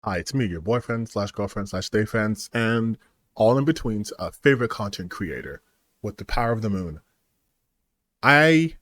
Hi, it's me, your boyfriend slash girlfriend slash stay fans, and all in betweens, a favorite content creator with the power of the moon. I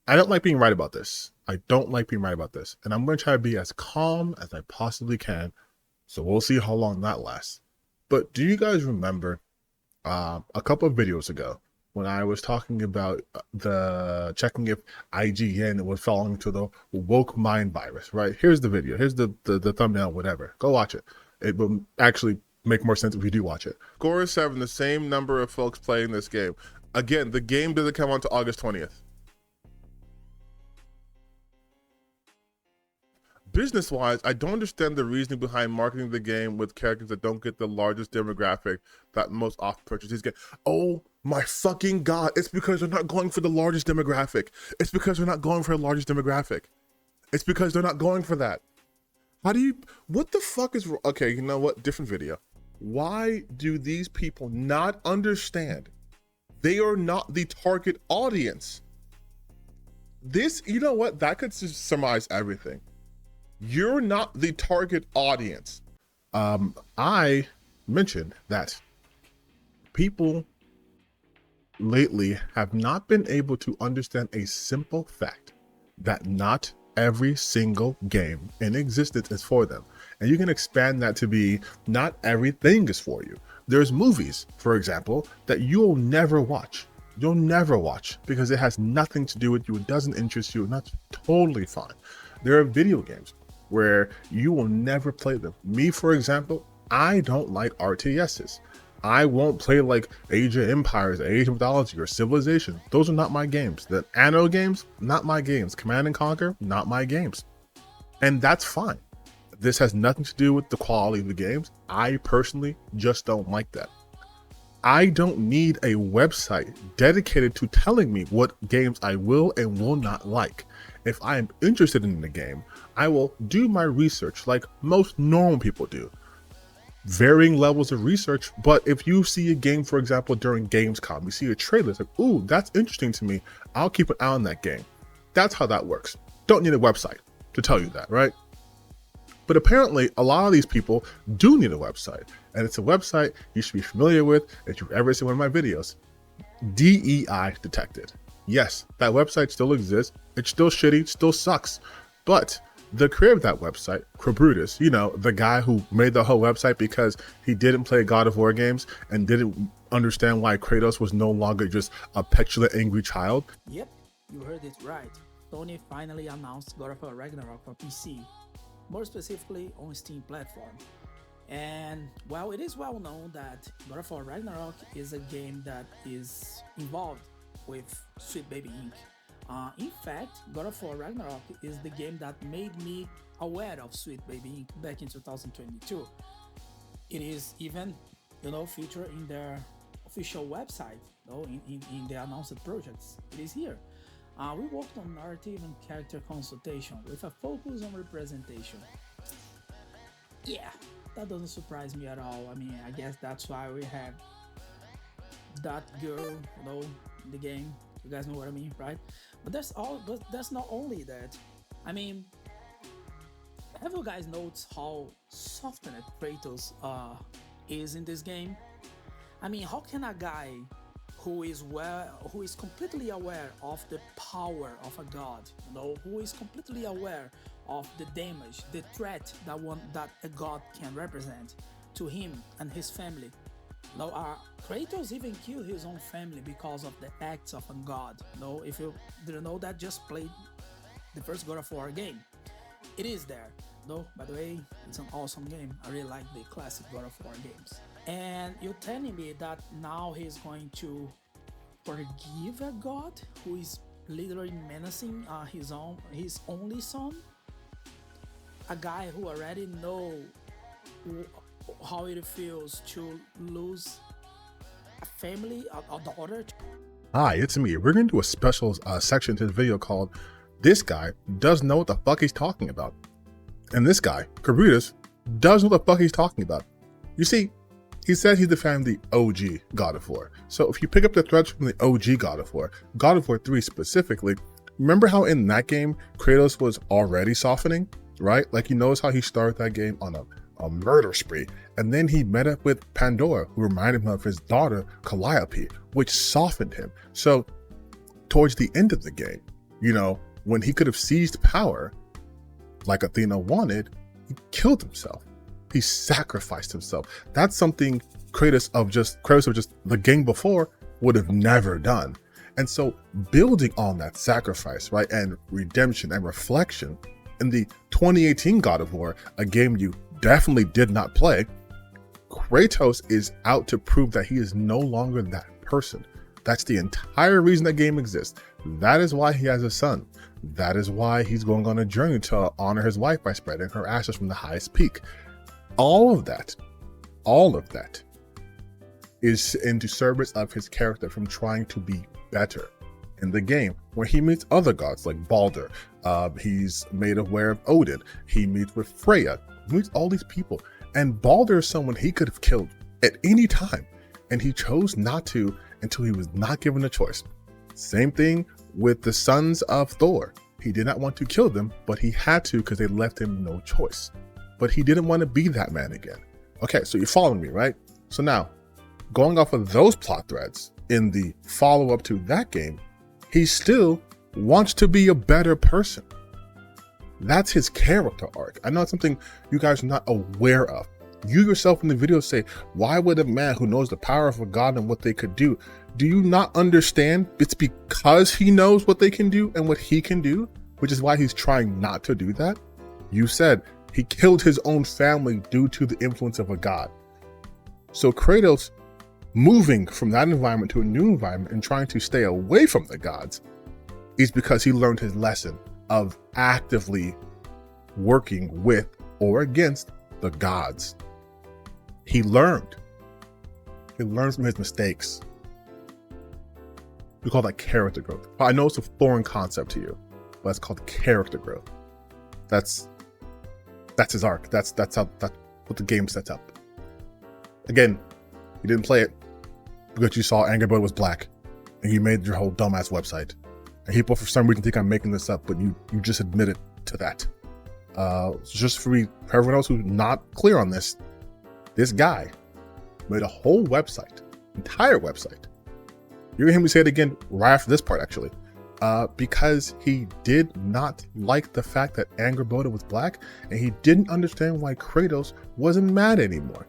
don't like being right about this. I don't like being right about this, and I'm going to try to be as calm as I possibly can. So we'll see how long that lasts. But do you guys remember a couple of videos ago when I was talking about the checking if IGN was falling into the woke mind virus, right? Here's the video. Here's the thumbnail, whatever. Go watch it. It will actually make more sense if you do watch it. Score is 7, the same number of folks playing this game. Again, the game doesn't come on to August 20th. Business-wise, I don't understand the reasoning behind marketing the game with characters that don't get the largest demographic that most often purchase these games. Oh my fucking god, it's because they're not going for the largest demographic. It's because they're not going for the largest demographic. It's because they're not going for that. What the fuck is, okay, you know what, different video. Why do these people not understand they are not the target audience? This, you know what, that could surmise everything. You're not the target audience. I mentioned that people lately have not been able to understand a simple fact that not every single game in existence is for them. And you can expand that to be not everything is for you. There's movies, for example, that you'll never watch. You'll never watch because it has nothing to do with you. It doesn't interest you, and that's totally fine. There are video games where you will never play them. Me, for example, I don't like RTSs. I won't play like Age of Empires, Age of Mythology, or Civilization. Those are not my games. The Anno games, not my games. Command and Conquer, not my games. And that's fine. This has nothing to do with the quality of the games. I personally just don't like that. I don't need a website dedicated to telling me what games I will and will not like. If I am interested in the game, I will do my research like most normal people do. Varying levels of research, but if you see a game, for example, during Gamescom, you see a trailer, it's like, ooh, that's interesting to me. I'll keep an eye on that game. That's how that works. Don't need a website to tell you that, right? But apparently, a lot of these people do need a website, and it's a website you should be familiar with if you've ever seen one of my videos. DEI Detected. Yes, that website still exists. It's still shitty, still sucks. But the creator of that website, Brutus, you know, the guy who made the whole website because he didn't play God of War games and didn't understand why Kratos was no longer just a petulant, angry child. Yep, you heard it right. Sony finally announced God of War Ragnarok for PC, more specifically on Steam platform. And while it is well known that God of War Ragnarok is a game that is involved with Sweet Baby Inc. In fact, God of War Ragnarok is the game that made me aware of Sweet Baby Inc. back in 2022. It is even, featured in their official website, in the announced projects. It is here. We worked on narrative and character consultation with a focus on representation. Yeah, that doesn't surprise me at all. I mean, I guess that's why we have that girl, in the game. You guys know what I mean, right? But that's not only that. I mean, have you guys noticed how softened Kratos is in this game? I mean, how can a guy who is completely aware of the power of a god, who is completely aware of the damage, the threat that a god can represent to him and his family? Kratos even killed his own family because of the acts of a god. If you didn't know that, just play the first God of War game. It is there. By the way, it's an awesome game. I really like the classic God of War games. And you're telling me that now he's going to forgive a god who is literally menacing his only son? A guy who already knows how it feels to lose a family, a daughter. Hi, it's me. We're going to do a special section to the video called This Guy Doesn't Know What the Fuck He's Talking About. And this guy, Brutus, does know what the fuck he's talking about. You see, he said he's the fan of the OG God of War. So if you pick up the threads from the OG God of War 3 specifically, remember how in that game, Kratos was already softening? right? Like, he knows how he started that game on a murder spree. And then he met up with Pandora, who reminded him of his daughter, Calliope, which softened him. So towards the end of the game, you know, when he could have seized power like Athena wanted, he killed himself. He sacrificed himself. That's something Kratos of just the game before would have never done. And so building on that sacrifice, right, and redemption and reflection in the 2018 God of War, a game you definitely did not play, Kratos is out to prove that he is no longer that person. That's the entire reason that game exists. That is why he has a son. That is why he's going on a journey to honor his wife by spreading her ashes from the highest peak. All of that is into service of his character from trying to be better in the game, where he meets other gods like Baldur. He's made aware of Odin. He meets with Freya. He meets all these people. And Baldur is someone he could have killed at any time, and he chose not to until he was not given a choice. Same thing with the sons of Thor. He did not want to kill them, but he had to because they left him no choice. But he didn't want to be that man again. Okay, so you're following me, right? So now, going off of those plot threads in the follow-up to that game, he still wants to be a better person. That's his character arc. I know it's something you guys are not aware of. You yourself in the video say, why would a man who knows the power of a god and what they could do? Do you not understand? It's because he knows what they can do and what he can do, which is why he's trying not to do that. You said he killed his own family due to the influence of a god. So Kratos moving from that environment to a new environment and trying to stay away from the gods is because he learned his lesson of actively working with or against the gods. He learned from his mistakes. We call that character growth. I know it's a foreign concept to you, but it's called character growth. That's his arc. That's what the game sets up. Again, you didn't play it because you saw Angry Bird was black and you made your whole dumbass website. And people for some reason think I'm making this up, but you just admitted to that. Just for everyone else who's not clear on this guy made a whole website, entire website. You're gonna hear me say it again right after this part, actually. Because he did not like the fact that Angry Bird was black, and he didn't understand why Kratos wasn't mad anymore.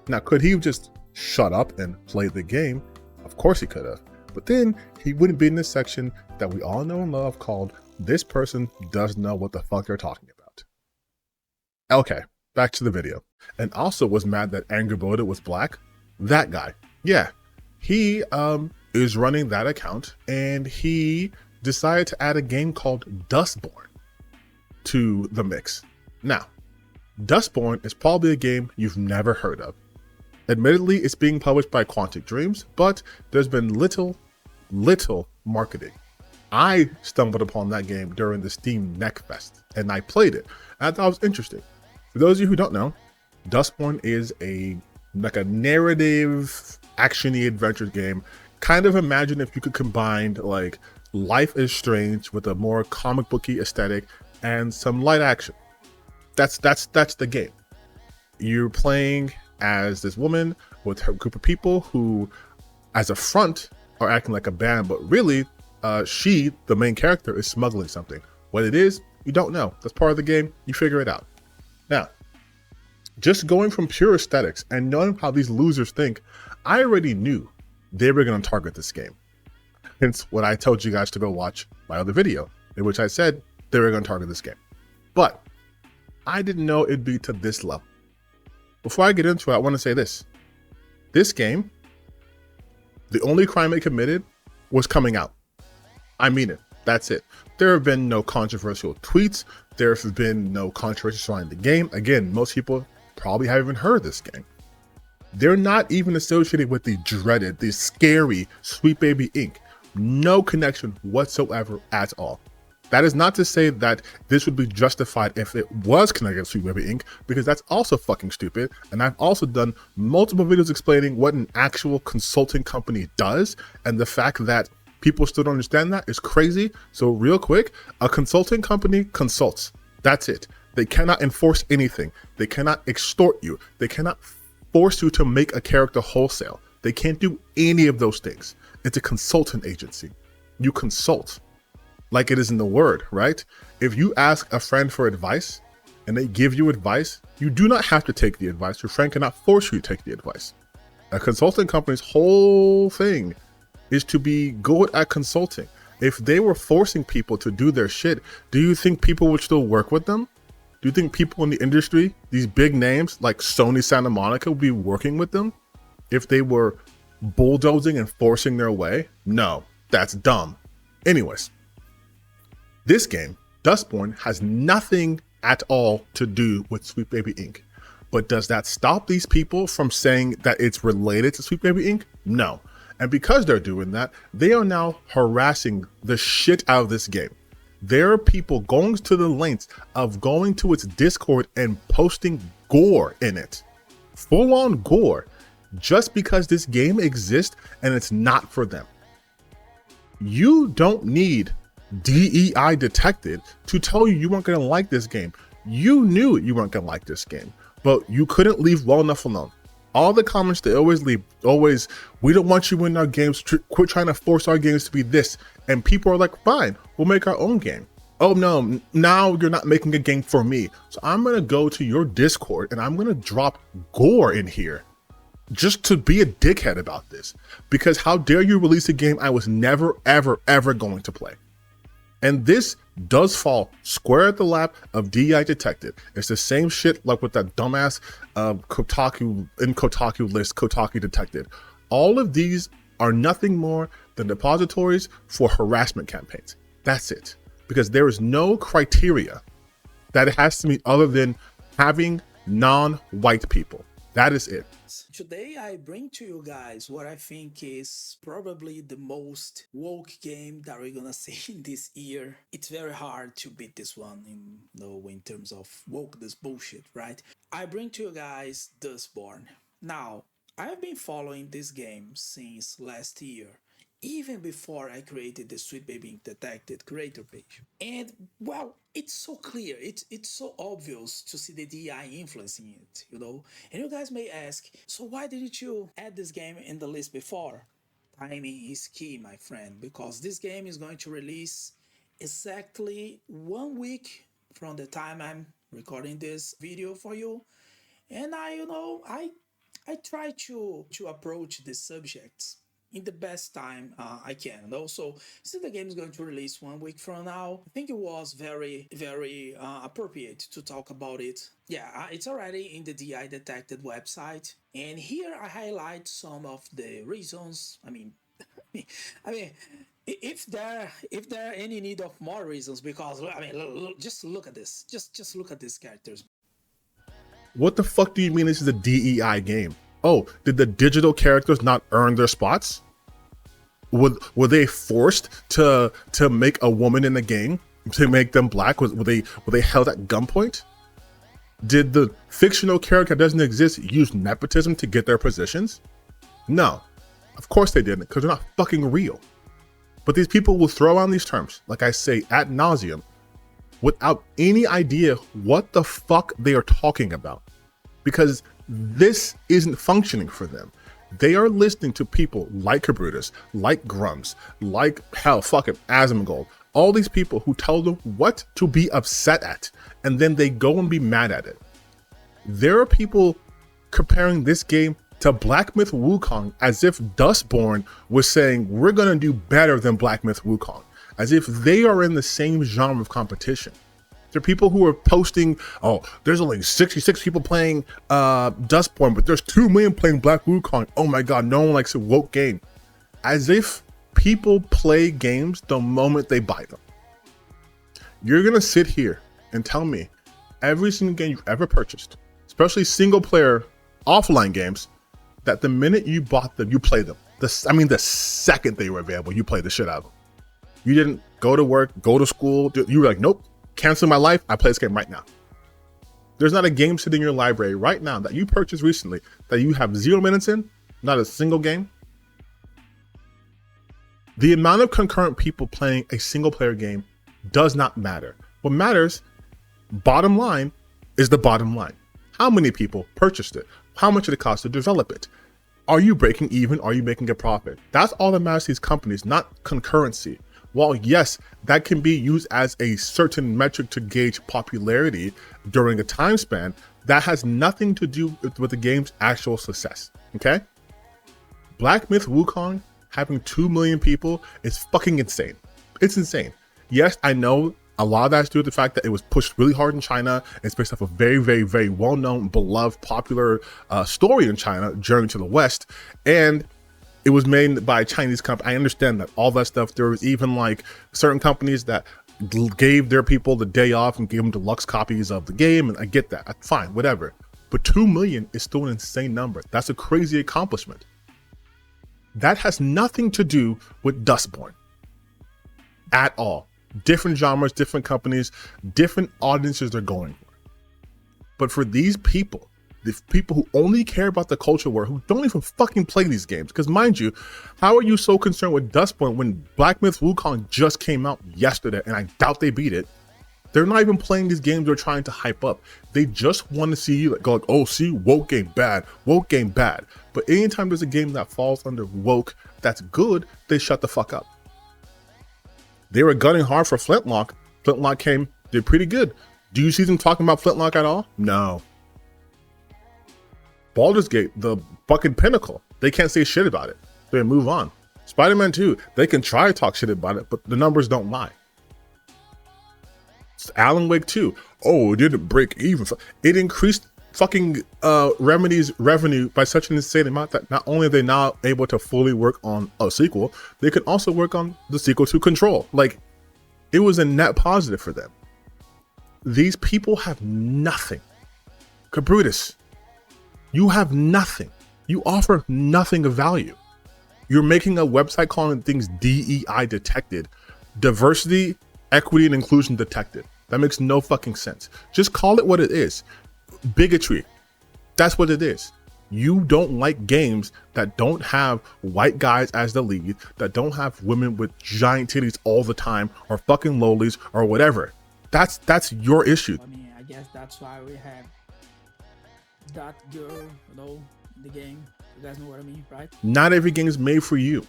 Now, could he have just shut up and played the game? Of course he could have. But then he wouldn't be in this section that we all know and love called "This person doesn't know what the fuck they're talking about." Okay, back to the video. And also was mad that Angry Bird was black. That guy. Yeah, he is running that account, and he decided to add a game called Dustborn to the mix. Now, Dustborn is probably a game you've never heard of. Admittedly, it's being published by Quantic Dreams, but there's been little marketing. I stumbled upon that game during the Steam Neck Fest, and I played it. I thought it was interesting. For those of you who don't know, Dustborn is a narrative, action-y adventure game. Kind of imagine if you could combine like Life is Strange with a more comic booky aesthetic and some light action. That's the game. You're playing as this woman with her group of people who, as a front, are acting like a band, but really, she, the main character, is smuggling something. What it is, you don't know. That's part of the game. You figure it out. Now, just going from pure aesthetics and knowing how these losers think, I already knew they were going to target this game. Hence what I told you guys to go watch my other video, in which I said they were going to target this game. But I didn't know it'd be to this level. Before I get into it, I want to say this. This game, the only crime it committed was coming out. I mean it. That's it. There have been no controversial tweets. There have been no controversy surrounding the game. Again, most people probably haven't even heard of this game. They're not even associated with the dreaded, the scary Sweet Baby Inc. No connection whatsoever at all. That is not to say that this would be justified if it was connected to Sweet Baby Inc., because that's also fucking stupid. And I've also done multiple videos explaining what an actual consulting company does, and the fact that people still don't understand that is crazy. So real quick, a consulting company consults. That's it. They cannot enforce anything. They cannot extort you. They cannot force you to make a character wholesale. They can't do any of those things. It's a consultant agency. You consult, like it is in the word, right? If you ask a friend for advice and they give you advice, you do not have to take the advice. Your friend cannot force you to take the advice. A consulting company's whole thing is to be good at consulting. If they were forcing people to do their shit, do you think people would still work with them? Do you think people in the industry, these big names like Sony Santa Monica, would be working with them if they were bulldozing and forcing their way? No, that's dumb. Anyways, this game, Dustborn, has nothing at all to do with Sweet Baby Inc. But does that stop these people from saying that it's related to Sweet Baby Inc? No. And because they're doing that, they are now harassing the shit out of this game. There are people going to the lengths of going to its Discord and posting gore in it. Full on gore. Just because this game exists and it's not for them. You don't need DEI detected to tell you weren't going to like this game. You knew you weren't going to like this game, but you couldn't leave well enough alone. All the comments they always leave, we don't want you in our games, quit trying to force our games to be this. And people are like, fine, we'll make our own game. Oh no, now you're not making a game for me. So I'm gonna go to your Discord and I'm gonna drop gore in here just to be a dickhead about this. Because how dare you release a game I was never, ever, ever going to play. And this does fall square at the lap of DEI detected. It's the same shit like with that dumbass Kotaku list, Kotaku detected. All of these are nothing more than depositories for harassment campaigns. That's it. Because there is no criteria that it has to meet other than having non-white people. That is it. Today I bring to you guys what I think is probably the most woke game that we're gonna see in this year. It's very hard to beat this one in terms of woke, this bullshit, right? I bring to you guys Dustborn. Now, I've been following this game since last year, even before I created the Sweet Baby Inc. Detected creator page. And well, it's so clear, it's so obvious to see the DI influencing it, you know? And you guys may ask, so why didn't you add this game in the list before? Timing is key, my friend, because this game is going to release exactly 1 week from the time I'm recording this video for you. And I try to approach the subjects in the best time I can. And also, since the game is going to release 1 week from now, I think it was very, very appropriate to talk about it. Yeah, it's already in the DI Detected website. And here I highlight some of the reasons. I mean, if there are any need of more reasons, because I mean, just look at this. Just look at these characters. What the fuck do you mean this is a DEI game? Oh, did the digital characters not earn their spots? Were they forced to make a woman in the game, to make them black? Were they held at gunpoint? Did the fictional character that doesn't exist use nepotism to get their positions? No, of course they didn't, because they're not fucking real. But these people will throw on these terms, like I say, ad nauseum, without any idea what the fuck they are talking about. Because this isn't functioning for them. They are listening to people like Cabrutus, like Grums, like hell, fucking Asmongold, all these people who tell them what to be upset at, and then they go and be mad at it. There are people comparing this game to Black Myth Wukong as if Dustborn was saying, we're gonna do better than Black Myth Wukong, as if they are in the same genre of competition. There are people who are posting, oh, there's only 66 people playing Dustborn, but there's 2 million playing Black Wukong. Oh my God, no one likes a woke game. As if people play games the moment they buy them. You're gonna sit here and tell me every single game you've ever purchased, especially single player offline games, that the minute you bought them, you play them. The second they were available, you played the shit out of them. You didn't go to work, go to school. You were like, nope. Cancel my life, I play this game right now. There's not a game sitting in your library right now that you purchased recently that you have 0 minutes in, not a single game. The amount of concurrent people playing a single player game does not matter. What matters Bottom line is the bottom line. How many people purchased it? How much did it cost to develop it? Are you breaking even? Are you making a profit? That's all that matters to these companies, not concurrency. While yes, that can be used as a certain metric to gauge popularity during a time span, that has nothing to do with the game's actual success, okay? Black Myth Wukong having 2 million people is fucking insane. It's insane. Yes, I know a lot of that's due to the fact that it was pushed really hard in China. It's based off a very, very, very well-known, beloved, popular story in China, Journey to the West. And it was made by a Chinese company. I understand that, all that stuff. There was even like certain companies that gave their people the day off and gave them deluxe copies of the game. And I get that. Fine, whatever. But 2 million is still an insane number. That's a crazy accomplishment. That has nothing to do with Dustborn at all. Different genres, different companies, different audiences they're going for. But for these people, the people who only care about the culture war, who don't even fucking play these games, because mind you, how are you so concerned with Dustborn when Black Myth Wukong just came out yesterday and I doubt they beat it? They're not even playing these games they're trying to hype up. They just want to see you go like, oh, see, woke game bad, woke game bad. But anytime there's a game that falls under woke that's good, they shut the fuck up. They were gunning hard for Flintlock. Flintlock came, did pretty good. Do you see them talking about Flintlock at all? No. Baldur's Gate, the fucking pinnacle. They can't say shit about it. They move on. Spider-Man 2, they can try to talk shit about it, but the numbers don't lie. Alan Wake 2, oh, it didn't break even. It increased fucking Remedy's revenue by such an insane amount that not only are they now able to fully work on a sequel, they can also work on the sequel to Control. Like, it was a net positive for them. These people have nothing. Cabrutus, you have nothing. You offer nothing of value. You're making a website calling things DEI detected, diversity, equity, and inclusion detected. That makes no fucking sense. Just call it what it is. Bigotry. That's what it is. You don't like games that don't have white guys as the lead, that don't have women with giant titties all the time, or fucking lowlies, or whatever. That's your issue. I mean, I guess that's why we have that girl, you know, the game. You guys know what I mean, right? Not every game is made for you.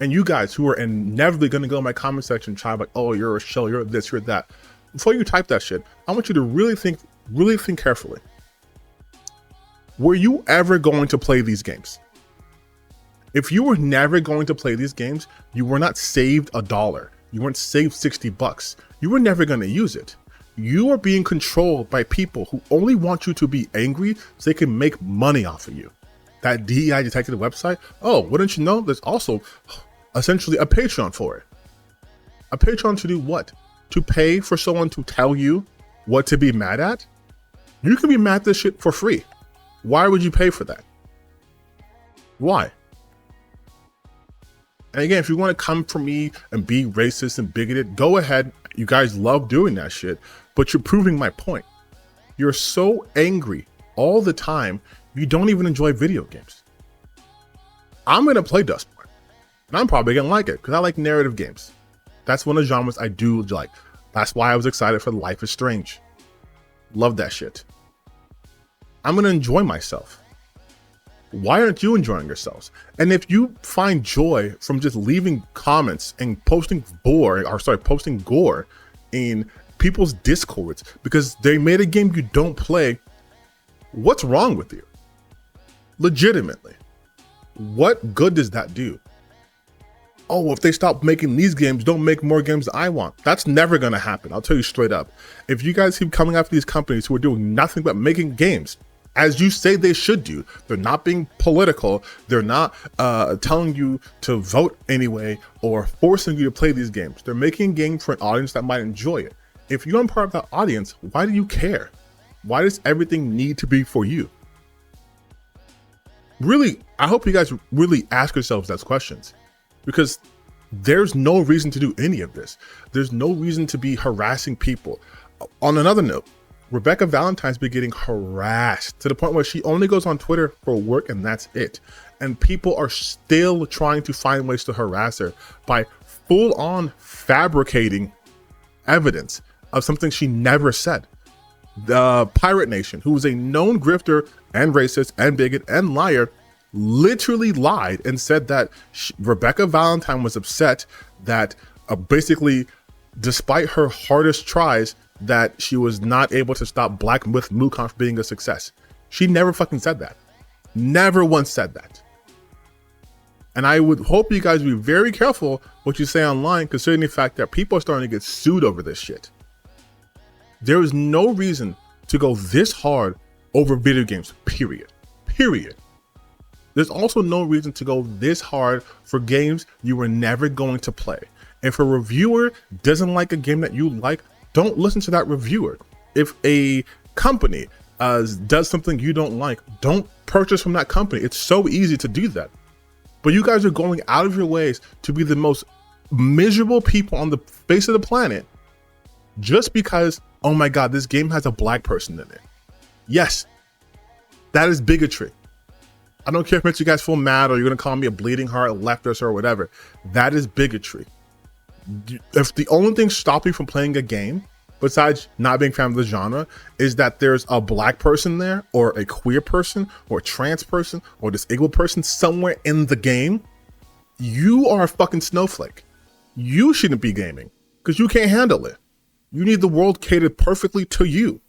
And you guys who are inevitably going to go in my comment section and try like, oh, you're a shell, you're this, you're that. Before you type that shit, I want you to really think carefully. Were you ever going to play these games? If you were never going to play these games, you were not saved $1. You weren't saved $60. You were never going to use it. You are being controlled by people who only want you to be angry so they can make money off of you. That DEI detected website, oh, wouldn't you know? There's also essentially a Patreon for it. A Patreon to do what? To pay for someone to tell you what to be mad at? You can be mad at this shit for free. Why would you pay for that? Why? And again, if you want to come for me and be racist and bigoted, go ahead. You guys love doing that shit, but you're proving my point. You're so angry all the time, you don't even enjoy video games. I'm going to play Dustborn, and I'm probably going to like it because I like narrative games. That's one of the genres I do like. That's why I was excited for Life is Strange. Love that shit. I'm going to enjoy myself. Why aren't you enjoying yourselves? And if you find joy from just leaving comments and posting gore in people's discords because they made a game you don't play, what's wrong with you? Legitimately, what good does that do? Oh, if they stop making these games, don't make more games I want. That's never going to happen. I'll tell you straight up. If you guys keep coming after these companies who are doing nothing but making games, as you say they should do, they're not being political, they're not telling you to vote anyway or forcing you to play these games. They're making games for an audience that might enjoy it. If you're part of that audience, why do you care? Why does everything need to be for you? Really, I hope you guys really ask yourselves those questions, because there's no reason to do any of this. There's no reason to be harassing people. On another note, Rebecca Valentine's been getting harassed to the point where she only goes on Twitter for work and that's it. And people are still trying to find ways to harass her by full on fabricating evidence of something she never said. The Pirate Nation, who was a known grifter and racist and bigot and liar, literally lied and said that Rebecca Valentine was upset that basically, despite her hardest tries, that she was not able to stop Black Myth Wukong from being a success. She never fucking said that. Never once said that. And I would hope you guys be very careful what you say online, considering the fact that people are starting to get sued over this shit. There is no reason to go this hard over video games, period. Period. There's also no reason to go this hard for games you were never going to play. If a reviewer doesn't like a game that you like, don't listen to that reviewer. If a company does something you don't like, don't purchase from that company. It's so easy to do that. But you guys are going out of your ways to be the most miserable people on the face of the planet just because, oh my God, this game has a Black person in it. Yes, that is bigotry. I don't care if it makes you guys feel mad or you're going to call me a bleeding heart, leftist or whatever. That is bigotry. If the only thing stopping you from playing a game, besides not being a fan of the genre, is that there's a Black person there, or a queer person, or a trans person, or a disabled person somewhere in the game, you are a fucking snowflake. You shouldn't be gaming because you can't handle it. You need the world catered perfectly to you.